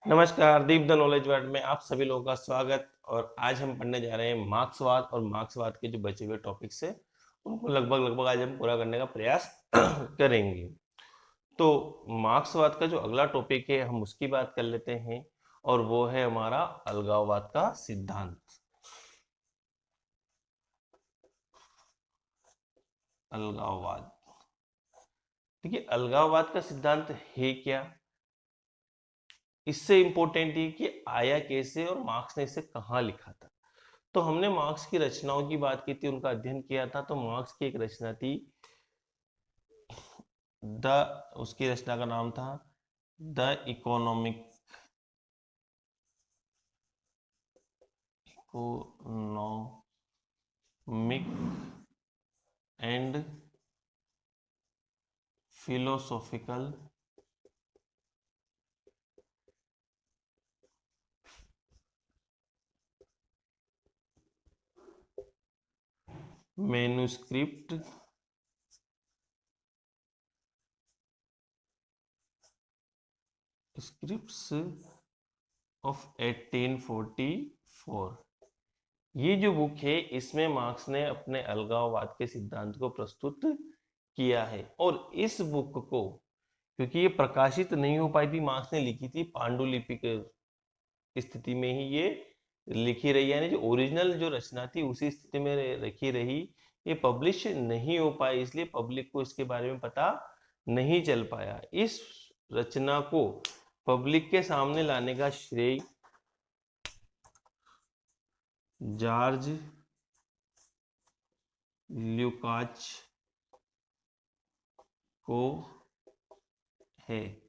नमस्कार, दीप the knowledge world में आप सभी लोगों का स्वागत। और आज हम पढ़ने जा रहे हैं मार्क्सवाद और मार्क्सवाद के जो बचे हुए टॉपिक्स है उनको लगभग आज हम पूरा करने का प्रयास करेंगे। तो मार्क्सवाद का जो अगला टॉपिक है हम उसकी बात कर लेते हैं और वो है हमारा अलगाववाद का सिद्धांत। अलगाववाद, देखिए अलगाववाद का सिद्धांत है क्या, इससे इंपॉर्टेंट है कि आया कैसे और मार्क्स ने इसे कहाँ लिखा था। तो हमने मार्क्स की रचनाओं की बात की थी, उनका अध्ययन किया था। तो मार्क्स की एक रचना थी द उसकी रचना का नाम था the economic and philosophical manuscript scripts of 1844। ये जो बुक है इसमें मार्क्स ने अपने अलगाववाद के सिद्धांत को प्रस्तुत किया है। और इस बुक को, क्योंकि ये प्रकाशित नहीं हो पाई थी, मार्क्स ने लिखी थी पांडुलिपि के स्थिति में ही ये लिखी रही, यानी जो ओरिजिनल जो रचना थी उसी स्थिति में रखी रही। ये पब्लिश नहीं हो पाई, इसलिए पब्लिक को इसके बारे में पता नहीं चल पाया। इस रचना को पब्लिक के सामने लाने का श्रेय जॉर्ज ल्यूकाच को है।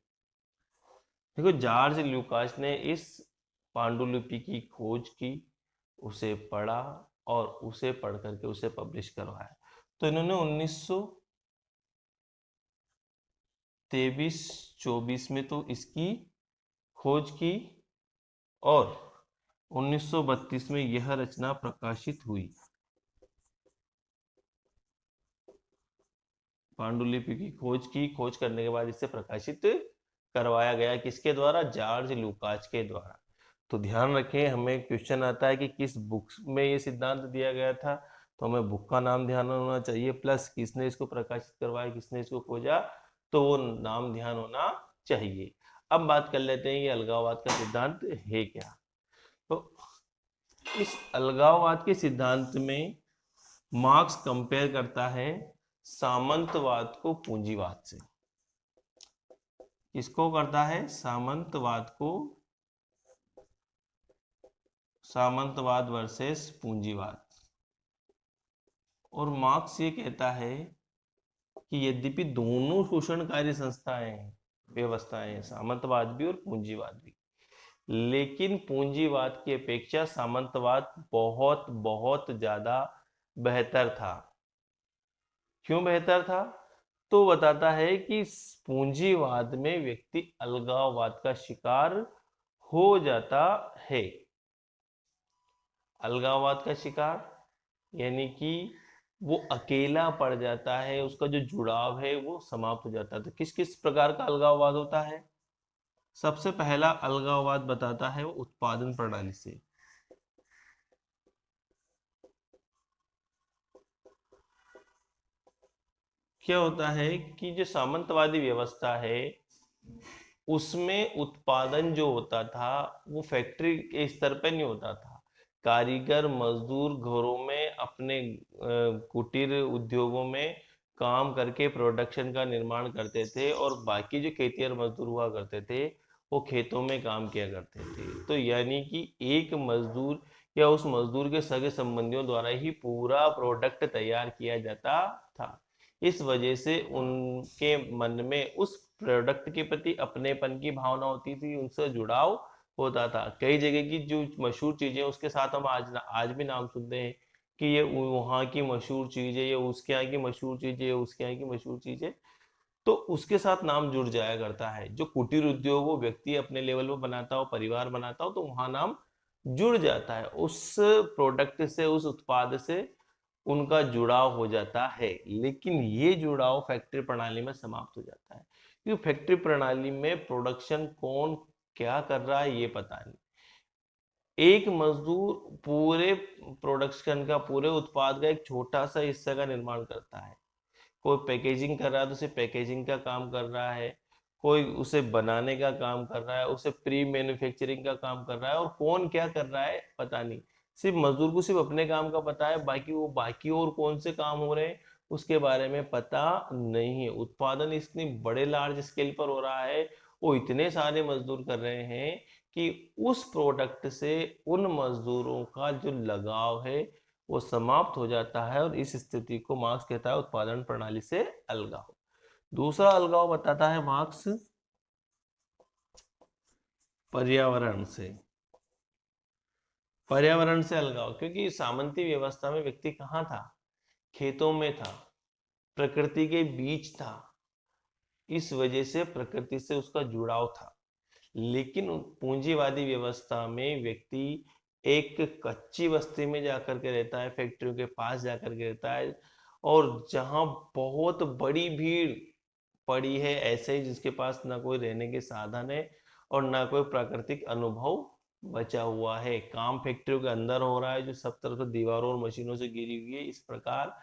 देखो, जॉर्ज ल्यूकास ने इस पांडुलिपि की खोज की, उसे पढ़ा और उसे पढ़ करके उसे पब्लिश करवाया। तो इन्होंने 1923-24 में तो इसकी खोज की और 1932 में यह रचना प्रकाशित हुई। पांडुलिपि की खोज करने के बाद इसे प्रकाशित करवाया गया। किसके द्वारा? जॉर्ज लूकाच के द्वारा। तो ध्यान रखें, हमें क्वेश्चन आता है कि किस बुक में ये सिद्धांत दिया गया था, तो हमें बुक का नाम ध्यान होना चाहिए, प्लस किसने इसको प्रकाशित करवाया, किसने इसको खोजा, तो वो नाम ध्यान होना चाहिए। अब बात कर लेते हैं ये अलगाववाद का सिद्धांत है क्या। तो इस अलगाववाद के सिद्धांत में मार्क्स कंपेयर करता है सामंतवाद को पूंजीवाद से। किसको करता है? सामंतवाद को, सामंतवाद वर्सेस पूंजीवाद। और मार्क्स ये कहता है कि यद्यपि दोनों शोषणकारी संस्थाएं हैं, व्यवस्थाएं हैं, सामंतवाद भी और पूंजीवाद भी, लेकिन पूंजीवाद की अपेक्षा सामंतवाद बहुत बहुत ज्यादा बेहतर था। क्यों बेहतर था? तो बताता है कि पूंजीवाद में व्यक्ति अलगाववाद का शिकार हो जाता है। अलगाववाद का शिकार यानी कि वो अकेला पड़ जाता है, उसका जो जुड़ाव है वो समाप्त हो जाता है। तो किस किस प्रकार का अलगाववाद होता है? सबसे पहला अलगाववाद बताता है वो उत्पादन प्रणाली से। क्या होता है कि जो सामंतवादी व्यवस्था है उसमें उत्पादन जो होता था वो फैक्ट्री के स्तर पे नहीं होता था। कारीगर मजदूर घरों में अपने कुटीर उद्योगों में काम करके प्रोडक्शन का निर्माण करते थे और बाकी जो खेतिहर मजदूर हुआ करते थे वो खेतों में काम किया करते थे। तो यानी कि एक मजदूर या उस मजदूर के सगे संबंधियों द्वारा ही पूरा प्रोडक्ट तैयार किया जाता था। इस वजह से उनके मन में उस प्रोडक्ट के प्रति अपनेपन की भावना होती थी, उनसे जुड़ाव होता था। कई जगह की जो मशहूर चीजें उसके साथ हम आज भी नाम सुनते हैं कि ये वहाँ की मशहूर चीज है, ये उसके यहाँ की मशहूर चीज है, उसके यहाँ की मशहूर चीज है। तो उसके साथ नाम जुड़ जाया करता है। जो कुटीर उद्योग वो व्यक्ति अपने लेवल पर बनाता हो, परिवार बनाता हो, तो वहां नाम जुड़ जाता है उस प्रोडक्ट से, उस उत्पाद से उनका जुड़ाव हो जाता है। लेकिन ये जुड़ाव फैक्ट्री प्रणाली में समाप्त हो जाता है, क्योंकि फैक्ट्री प्रणाली में प्रोडक्शन कौन क्या कर रहा है ये पता नहीं। एक मजदूर पूरे प्रोडक्शन का, पूरे उत्पाद का एक छोटा सा हिस्सा का निर्माण करता है। कोई पैकेजिंग कर रहा है तो उसे पैकेजिंग का काम कर रहा है, कोई उसे बनाने का काम कर रहा है, उसे प्री मैन्युफैक्चरिंग का काम कर रहा है, और कौन क्या कर रहा है पता नहीं। सिर्फ मजदूर को सिर्फ अपने काम का पता है, बाकी और कौन से काम हो रहे हैं उसके बारे में पता नहीं है। उत्पादन इतनी बड़े लार्ज स्केल पर हो रहा है, वो इतने सारे मजदूर कर रहे हैं कि उस प्रोडक्ट से उन मजदूरों का जो लगाव है वो समाप्त हो जाता है, और इस स्थिति को मार्क्स कहता है उत्पादन प्रणाली से अलगाव। दूसरा अलगाव बताता है मार्क्स पर्यावरण से। पर्यावरण से अलगाव, क्योंकि सामंती व्यवस्था में व्यक्ति कहाँ था? खेतों में था, प्रकृति के बीच था, इस वजह से प्रकृति से उसका जुड़ाव था। लेकिन पूंजीवादी व्यवस्था में व्यक्ति एक कच्ची बस्ती में जाकर के रहता है, फैक्ट्रियों के पास जाकर के रहता है, और जहां बहुत बड़ी भीड़ पड़ी है ऐसे ही, जिसके पास ना कोई रहने के साधन है और ना कोई प्राकृतिक अनुभव बचा हुआ है। काम फैक्ट्रियों के अंदर हो रहा है जो सब तरफ से दीवारों और मशीनों से घिरी हुई है। इस प्रकार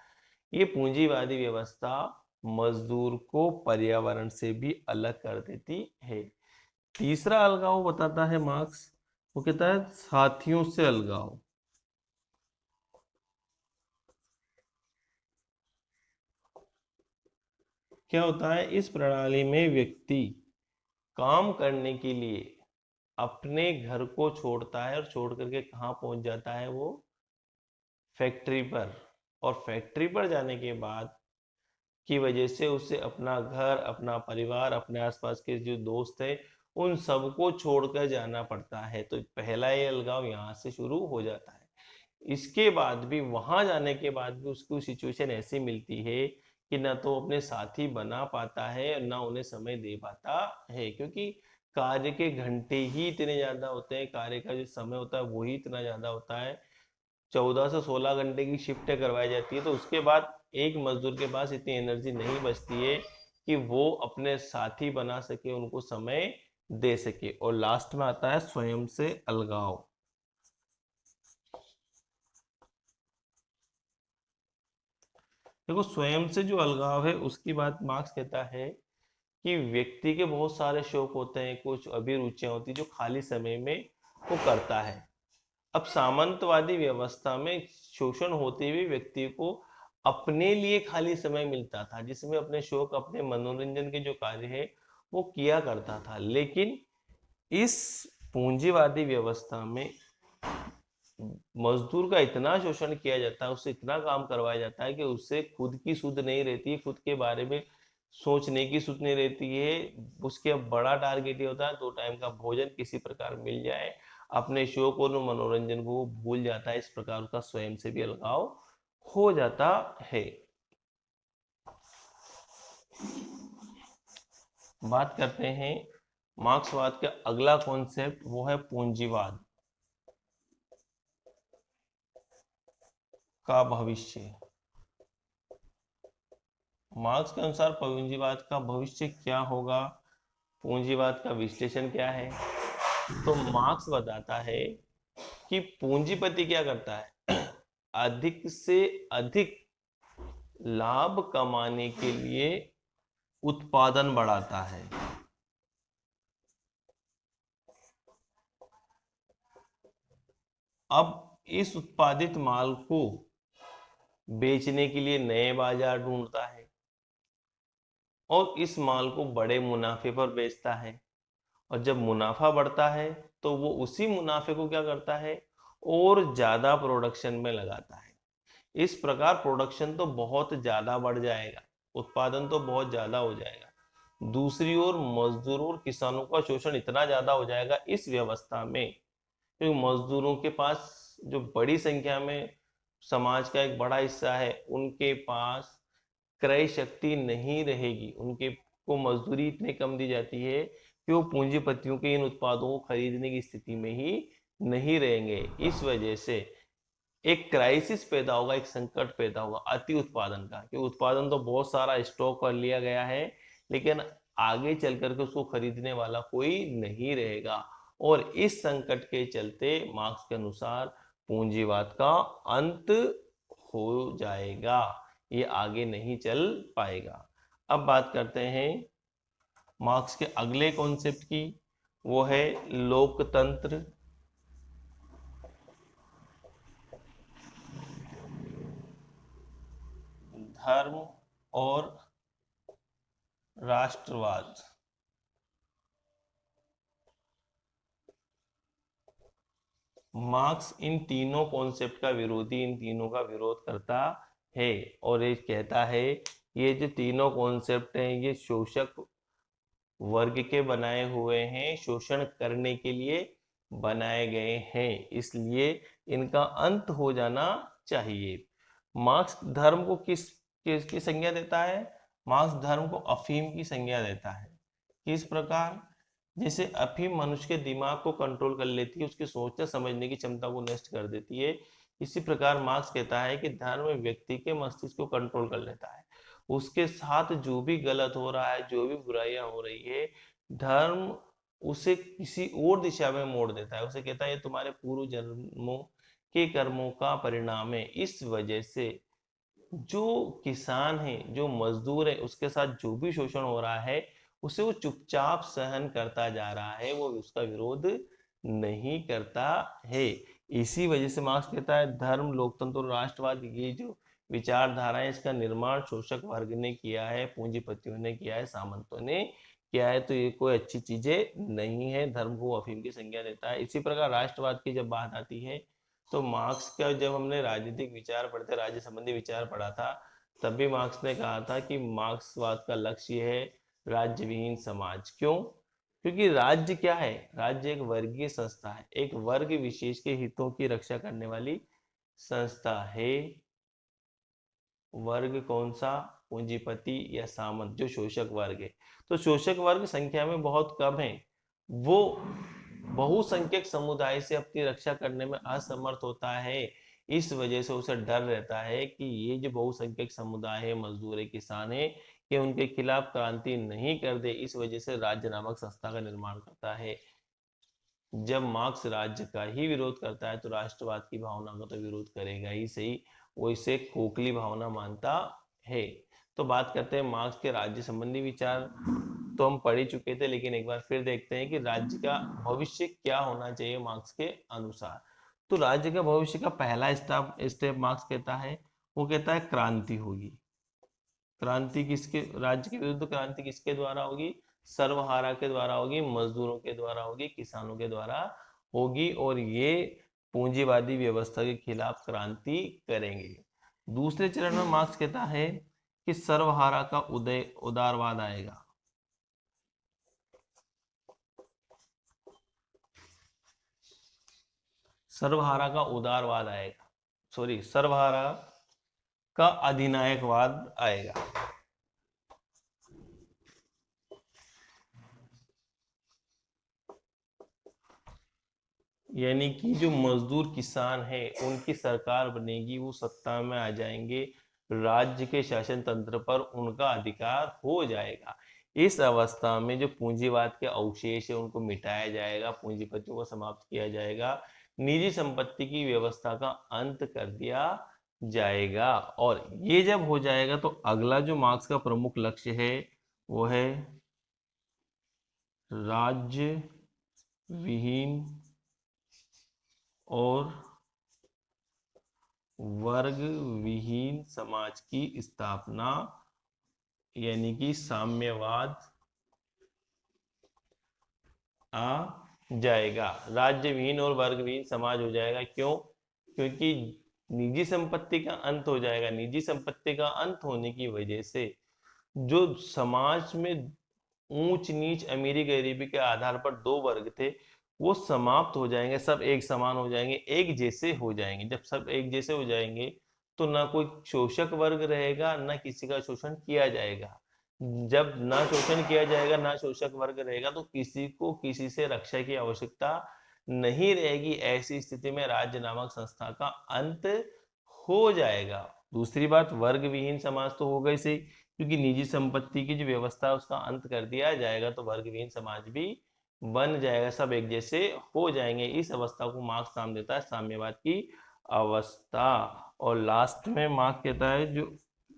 ये पूंजीवादी व्यवस्था मजदूर को पर्यावरण से भी अलग कर देती है। तीसरा अलगाव बताता है मार्क्स, वो कहता है साथियों से अलगाव। क्या होता है? इस प्रणाली में व्यक्ति काम करने के लिए अपने घर को छोड़ता है, और छोड़ करके कहाँ पहुंच जाता है? वो फैक्ट्री पर। और फैक्ट्री पर जाने के बाद की वजह से उसे अपना घर, अपना परिवार, अपने आसपास के जो दोस्त है, उन सबको छोड़कर जाना पड़ता है। तो पहला ये अलगाव यहाँ से शुरू हो जाता है। इसके बाद भी, वहां जाने के बाद भी उसको सिचुएशन ऐसी मिलती है कि ना तो अपने साथी बना पाता है, ना उन्हें समय दे पाता है, क्योंकि कार्य के घंटे ही इतने ज्यादा होते हैं, कार्य का जो समय होता है वही इतना ज्यादा होता है। 14 से 16 घंटे की शिफ्टें करवाई जाती है, तो उसके बाद एक मजदूर के पास इतनी एनर्जी नहीं बचती है कि वो अपने साथी बना सके, उनको समय दे सके। और लास्ट में आता है स्वयं से अलगाव। देखो, स्वयं से जो अलगाव है उसकी बात मार्क्स कहता है कि व्यक्ति के बहुत सारे शौक होते हैं, कुछ अभिरुचियां होती है जो खाली समय में वो करता है। अब सामंतवादी व्यवस्था में शोषण होते हुए व्यक्ति को अपने लिए खाली समय मिलता था, जिसमें अपने शौक, अपने मनोरंजन के जो कार्य है वो किया करता था। लेकिन इस पूंजीवादी व्यवस्था में मजदूर का इतना शोषण किया जाता है, उससे इतना काम करवाया जाता है कि उससे खुद की सुध नहीं रहती है, खुद के बारे में सोचने की सुध नहीं रहती है। उसके बड़ा टारगेट ये होता है 2 टाइम का भोजन किसी प्रकार मिल जाए, अपने शौक और मनोरंजन को वो भूल जाता है। इस प्रकार उसका स्वयं से भी अलगाव हो जाता है। बात करते हैं मार्क्सवाद का अगला कॉन्सेप्ट, वो है पूंजीवाद का भविष्य। मार्क्स के अनुसार पूंजीवाद का भविष्य क्या होगा, पूंजीवाद का विश्लेषण क्या है? तो मार्क्स बताता है कि पूंजीपति क्या करता है? अधिक से अधिक लाभ कमाने के लिए उत्पादन बढ़ाता है। अब इस उत्पादित माल को बेचने के लिए नए बाजार ढूंढता है, और इस माल को बड़े मुनाफे पर बेचता है। और जब मुनाफा बढ़ता है तो वो उसी मुनाफे को क्या करता है? और ज्यादा प्रोडक्शन में लगाता है। इस प्रकार प्रोडक्शन तो बहुत ज्यादा बढ़ जाएगा, उत्पादन तो बहुत ज्यादा हो जाएगा। दूसरी ओर मजदूरों और किसानों का शोषण इतना ज्यादा हो जाएगा इस व्यवस्था में, क्योंकि मजदूरों के पास जो बड़ी संख्या में समाज का एक बड़ा हिस्सा है, उनके पास क्रय शक्ति नहीं रहेगी। उनके को मजदूरी इतनी कम दी जाती है कि वो पूंजीपतियों के इन उत्पादों को खरीदने की स्थिति में ही नहीं रहेंगे। इस वजह से एक क्राइसिस पैदा होगा, एक संकट पैदा होगा अति उत्पादन का, कि उत्पादन तो बहुत सारा स्टॉक कर लिया गया है, लेकिन आगे चल करके उसको खरीदने वाला कोई नहीं रहेगा। और इस संकट के चलते मार्क्स के अनुसार पूंजीवाद का अंत हो जाएगा, ये आगे नहीं चल पाएगा। अब बात करते हैं मार्क्स के अगले कॉन्सेप्ट की, वो है लोकतंत्र, धर्म और राष्ट्रवाद। मार्क्स इन तीनों कॉन्सेप्ट का विरोधी, इन तीनों का विरोध करता है और ये कहता है ये जो तीनों कॉन्सेप्ट हैं ये शोषक वर्ग के बनाए हुए हैं, शोषण करने के लिए बनाए गए हैं, इसलिए इनका अंत हो जाना चाहिए। मार्क्स धर्म को किसकी संज्ञा देता है? मार्क्स धर्म को अफीम की संज्ञा देता है। किस प्रकार? जैसे अफीम मनुष्य के दिमाग को कंट्रोल कर लेती है, उसकी सोचने समझने की क्षमता को नष्ट कर देती है, इसी प्रकार मार्क्स कहता है कि धर्म व्यक्ति के मस्तिष्क को कंट्रोल कर लेता है। उसके साथ जो भी गलत हो रहा है, जो भी बुराइयां हो रही है, धर्म उसे किसी और दिशा में मोड़ देता है। उसे कहता है ये तुम्हारे पूर्व जन्मों के कर्मों का परिणाम है। इस वजह से जो किसान है, जो मजदूर है, उसके साथ जो भी शोषण हो रहा है उसे वो चुपचाप सहन करता जा रहा है, वो उसका विरोध नहीं करता है। इसी वजह से मार्क्स कहता है धर्म, लोकतंत्र और राष्ट्रवाद ये जो विचारधारा है इसका निर्माण शोषक वर्ग ने किया है, पूंजीपतियों ने किया है, सामंतों ने किया है, तो ये कोई अच्छी चीजें नहीं है। धर्म को अफीम की संज्ञा देता है। इसी प्रकार राष्ट्रवाद की जब बात आती है तो मार्क्स का जब हमने राजनीतिक विचार पढ़ते, राज्य संबंधी विचार पढ़ा था, तब भी मार्क्स ने कहा था कि मार्क्सवाद का लक्ष्य है राज्य विहीन समाज। क्यों? क्योंकि राज्य क्या है? राज्य एक वर्गीय संस्था है, एक वर्ग विशेष के हितों की रक्षा करने वाली संस्था है। वर्ग कौन सा? पूंजीपति या सामंत, जो शोषक वर्ग है। तो शोषक वर्ग संख्या में बहुत कम है, वो बहुसंख्यक समुदाय से अपनी रक्षा करने में असमर्थ होता है। इस वजह से उसे डर रहता है कि ये जो बहुसंख्यक समुदाय है, मजदूर है, किसान है, कि उनके खिलाफ क्रांति नहीं कर दे। इस वजह से राज्य नामक संस्था का निर्माण करता है। जब मार्क्स राज्य का ही विरोध करता है तो राष्ट्रवाद की भावना का तो विरोध करेगा ही सही, वो इसे खोखली भावना मानता है। तो बात करते हैं मार्क्स के राज्य संबंधी विचार, तो हम पढ़ ही चुके थे, लेकिन एक बार फिर देखते हैं कि राज्य का भविष्य क्या होना चाहिए मार्क्स के अनुसार। तो राज्य का भविष्य का पहला स्टेप मार्क्स कहता है, वो कहता है क्रांति होगी। क्रांति किसके? राज्य के विरुद्ध क्रांति किसके द्वारा होगी? सर्वहारा के द्वारा होगी, मजदूरों के द्वारा होगी, किसानों के द्वारा होगी, और ये पूंजीवादी व्यवस्था के खिलाफ क्रांति करेंगे। दूसरे चरण में मार्क्स कहता है कि सर्वहारा का उदारवाद आएगा। सर्वहारा का उदारवाद आएगा, सॉरी, सर्वहारा का अधिनायकवाद आएगा। यानी कि जो मजदूर किसान है उनकी सरकार बनेगी, वो सत्ता में आ जाएंगे, राज्य के शासन तंत्र पर उनका अधिकार हो जाएगा। इस अवस्था में जो पूंजीवाद के अवशेष है उनको मिटाया जाएगा, पूंजीपतियों को समाप्त किया जाएगा, निजी संपत्ति की व्यवस्था का अंत कर दिया जाएगा। और ये जब हो जाएगा तो अगला जो मार्क्स का प्रमुख लक्ष्य है वो है राज्य विहीन और वर्ग विहीन समाज की स्थापना, यानी कि साम्यवाद आ जाएगा। राज्य विहीन और वर्ग विहीन समाज हो जाएगा। क्यों? क्योंकि निजी संपत्ति का अंत हो जाएगा। निजी संपत्ति का अंत होने की वजह से जो समाज में ऊंच नीच, अमीरी गरीबी के आधार पर दो वर्ग थे, वो समाप्त हो जाएंगे, सब एक समान हो जाएंगे, एक जैसे हो जाएंगे। जब सब एक जैसे हो जाएंगे तो ना कोई शोषक वर्ग रहेगा, ना किसी का शोषण किया जाएगा। जब ना शोषण किया जाएगा, ना शोषक वर्ग रहेगा, तो किसी को किसी से रक्षा की आवश्यकता नहीं रहेगी। ऐसी स्थिति में राज्य नामक संस्था का अंत हो जाएगा। दूसरी बात, वर्ग विहीन समाज तो हो गई सही, क्योंकि निजी संपत्ति की जो व्यवस्था है उसका अंत कर दिया जाएगा तो वर्गविहीन समाज भी बन जाएगा, सब एक जैसे हो जाएंगे। इस अवस्था को मार्क्स नाम देता है साम्यवाद की अवस्था। और लास्ट में मार्क्स कहता है जो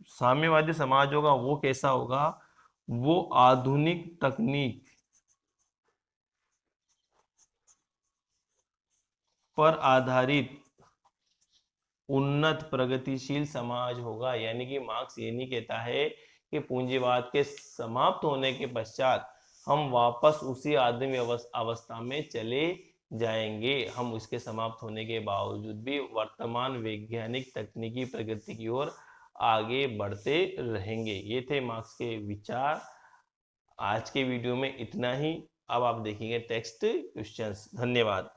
साम्यवादी समाज होगा वो कैसा होगा, वो आधुनिक तकनीक पर आधारित उन्नत प्रगतिशील समाज होगा। यानी कि मार्क्स ये नहीं कहता है कि पूंजीवाद के समाप्त होने के पश्चात हम वापस उसी आदिम अवस्था में चले जाएंगे, हम उसके समाप्त होने के बावजूद भी वर्तमान वैज्ञानिक तकनीकी प्रगति की ओर आगे बढ़ते रहेंगे। ये थे मार्क्स के विचार। आज के वीडियो में इतना ही। अब आप देखेंगे टेक्स्ट क्वेश्चंस। धन्यवाद।